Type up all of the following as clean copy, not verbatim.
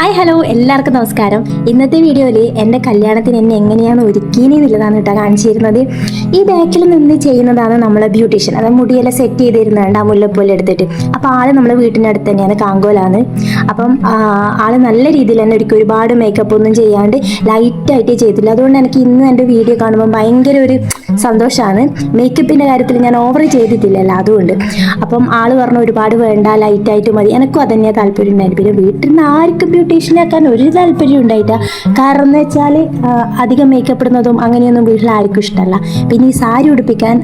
Hi hello എല്ലാവർക്കും നമസ്കാരം. ഇന്നത്തെ വീഡിയോയിൽ എൻ്റെ കല്യാണത്തിന് എന്നെ എങ്ങനെയാണ് ഒരുക്കിയെന്നുള്ളതാണ് കേട്ടോ കാണിച്ചിരുന്നത്. ഈ ബാക്കിൽ നിന്ന് ചെയ്യുന്നതാണ് നമ്മളെ ബ്യൂട്ടീഷ്യൻ. അത് മുടിയെല്ലാം സെറ്റ് ചെയ്തിരുന്നുണ്ട് ആ മുല്ലപ്പൂല് എടുത്തിട്ട്. അപ്പോൾ ആള് നമ്മളെ വീട്ടിനടുത്ത് തന്നെയാണ്, കാങ്കോലാണ്. അപ്പം ആള് നല്ല രീതിയിൽ തന്നെ ഒരുക്കി, ഒരുപാട് മേക്കപ്പ് ഒന്നും ചെയ്യാണ്ട് ലൈറ്റായിട്ടേ ചെയ്തില്ല. അതുകൊണ്ട് എനിക്ക് ഇന്ന് എൻ്റെ വീഡിയോ കാണുമ്പോൾ ഭയങ്കര ഒരു സന്തോഷമാണ്. മേക്കപ്പിൻ്റെ കാര്യത്തിൽ ഞാൻ ഓവർ ചെയ്തിട്ടില്ലല്ലോ, അതുകൊണ്ട്. അപ്പം ആള് പറഞ്ഞു ഒരുപാട് വേണ്ട, ലൈറ്റായിട്ട് മതി. എനിക്കും അതന്നെയാണ് താല്പര്യം ഉണ്ടായിരുന്നു. പിന്നെ വീട്ടിൽ നിന്ന് ആർക്കും ബ്യൂട്ടീഷ്യനാക്കാൻ ഒരു താല്പര്യം ഉണ്ടായിട്ടാ. കാരണം എന്ന് വെച്ചാൽ അധികം മേക്കപ്പ് ഇടുന്നതും അങ്ങനെയൊന്നും വീട്ടിൽ ആർക്കും ഇഷ്ടമല്ല. പിന്നെ ഈ സാരി ഉടുപ്പിക്കാൻ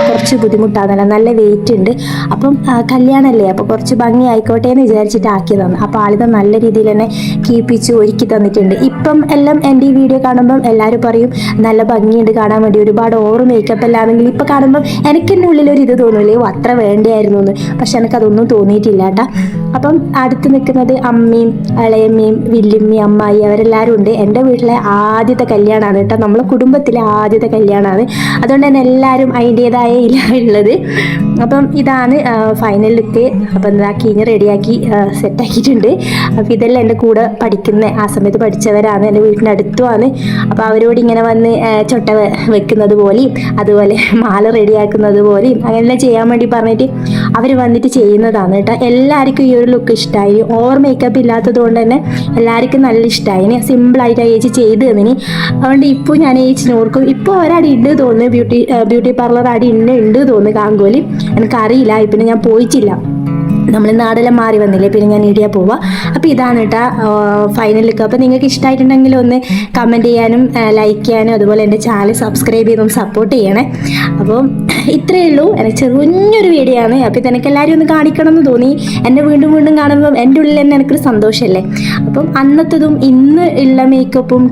കുറച്ച് ബുദ്ധിമുട്ടാണല്ലോ, നല്ല വെയിറ്റ് ഉണ്ട്. അപ്പം കല്യാണമല്ലേ, അപ്പോൾ കുറച്ച് ഭംഗി ആയിക്കോട്ടെ എന്ന് വിചാരിച്ചിട്ട് ആക്കിയതാണ്. അപ്പോൾ ആളിത് നല്ല രീതിയിൽ തന്നെ കീപ്പിച്ച് ഒരുക്കി തന്നിട്ടുണ്ട്. ഇപ്പം എല്ലാം എൻ്റെ ഈ വീഡിയോ കാണുമ്പം എല്ലാവരും പറയും നല്ല ഭംഗിയുണ്ട് കാണാൻ വേണ്ടി, ഒരുപാട് ഓവർ മേക്കപ്പ് അല്ലാന്നെങ്കിൽ ഇപ്പം കാണുമ്പം എനിക്ക് എൻ്റെ ഉള്ളിലൊരു ഇത് തോന്നൂലേ, അത്ര വേണ്ടിയായിരുന്നു എന്ന്. പക്ഷെ എനിക്കതൊന്നും തോന്നിയിട്ടില്ല കേട്ടോ. അപ്പം അടുത്ത് നിൽക്കുന്നത് അമ്മയും ഇളയമ്മയും വല്യമ്മയും അമ്മായി അവരെല്ലാവരും ഉണ്ട്. എൻ്റെ വീട്ടിലെ ആദ്യത്തെ കല്യാണമാണ് കേട്ടോ, നമ്മളെ കുടുംബത്തിലെ ആദ്യത്തെ കല്യാണമാണ്. അതുകൊണ്ട് തന്നെ എല്ലാവരും അതിൻ്റേതായ ഉള്ളത്. അപ്പം ഇതാണ് ഫൈനൽ ലുക്ക്. അപ്പം എന്താ കിഞ്ഞ് റെഡിയാക്കി സെറ്റാക്കിയിട്ടുണ്ട്. അപ്പം ഇതെല്ലാം എൻ്റെ കൂടെ പഠിക്കുന്ന, ആ സമയത്ത് പഠിച്ചവരാണ്, എൻ്റെ വീടിൻ്റെ അടുത്തുമാണ്. അപ്പോൾ അവരോട് ഇങ്ങനെ വന്ന് ചൊട്ട വെക്കുന്നത് പോലെയും അതുപോലെ മാല റെഡിയാക്കുന്നത് പോലെയും അങ്ങനെല്ലാം ചെയ്യാൻ വേണ്ടി പറഞ്ഞിട്ട് അവർ വന്നിട്ട് ചെയ്യുന്നതാണ് കേട്ടോ. എല്ലാവർക്കും ഈ ഒരു ലുക്ക് ഇഷ്ടമായി. ഓവർ മേക്കപ്പ് ഇല്ലാത്തത് കൊണ്ട് തന്നെ എല്ലാവർക്കും നല്ല ഇഷ്ടമായി. സിമ്പിളായിട്ട് ചേച്ചി ചെയ്ത് തന്നിനി. അതുകൊണ്ട് ഇപ്പോൾ ഞാൻ ചേച്ചിനെ ഓർക്കും, ഇപ്പോൾ ഒരടി ഉണ്ട് തോന്നുന്നു, ബ്യൂട്ടി പാർലർ അടി ഉണ്ട് തോന്നുന്നു കാങ്കോലി. എനിക്കറിയില്ല, പിന്നെ ഞാൻ പോയിട്ടില്ല, നമ്മൾ നാടെല്ലാം മാറി വന്നില്ലേ, പിന്നെ ഞാൻ ഇടിയാ പോവാ. അപ്പോൾ ഇതാണ് കേട്ടോ ഫൈനൽ ലുക്ക്. അപ്പോൾ നിങ്ങൾക്ക് ഇഷ്ടമായിട്ടുണ്ടെങ്കിൽ ഒന്ന് കമൻറ്റ് ചെയ്യാനും ലൈക്ക് ചെയ്യാനും അതുപോലെ എൻ്റെ ചാനൽ സബ്സ്ക്രൈബ് ചെയ്തൊന്ന് സപ്പോർട്ട് ചെയ്യണേ. അപ്പം ഇത്രയേ ഉള്ളൂ, എനിക്ക് ചെറിയൊരു വീഡിയോ ആണ്. അപ്പോൾ ഇതെനിക്ക് എല്ലാവരും ഒന്ന് കാണിക്കണം എന്ന് തോന്നി. എന്നെ വീണ്ടും വീണ്ടും കാണുമ്പം എൻ്റെ ഉള്ളിൽ തന്നെ എനിക്കൊരു സന്തോഷമല്ലേ. അപ്പം അന്നത്തതും ഇന്ന് ഉള്ള മേക്കപ്പും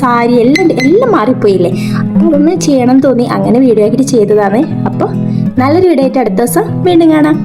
സാരി എല്ലാം മാറിപ്പോയില്ലേ, അപ്പോൾ ഒന്ന് ചെയ്യണം തോന്നി, അങ്ങനെ വീഡിയോ ആക്കിയിട്ട് ചെയ്തതാണ്. അപ്പോൾ നല്ലൊരു വീഡിയോ ആയിട്ട് അടുത്ത ദിവസം വീണ്ടും കാണാം.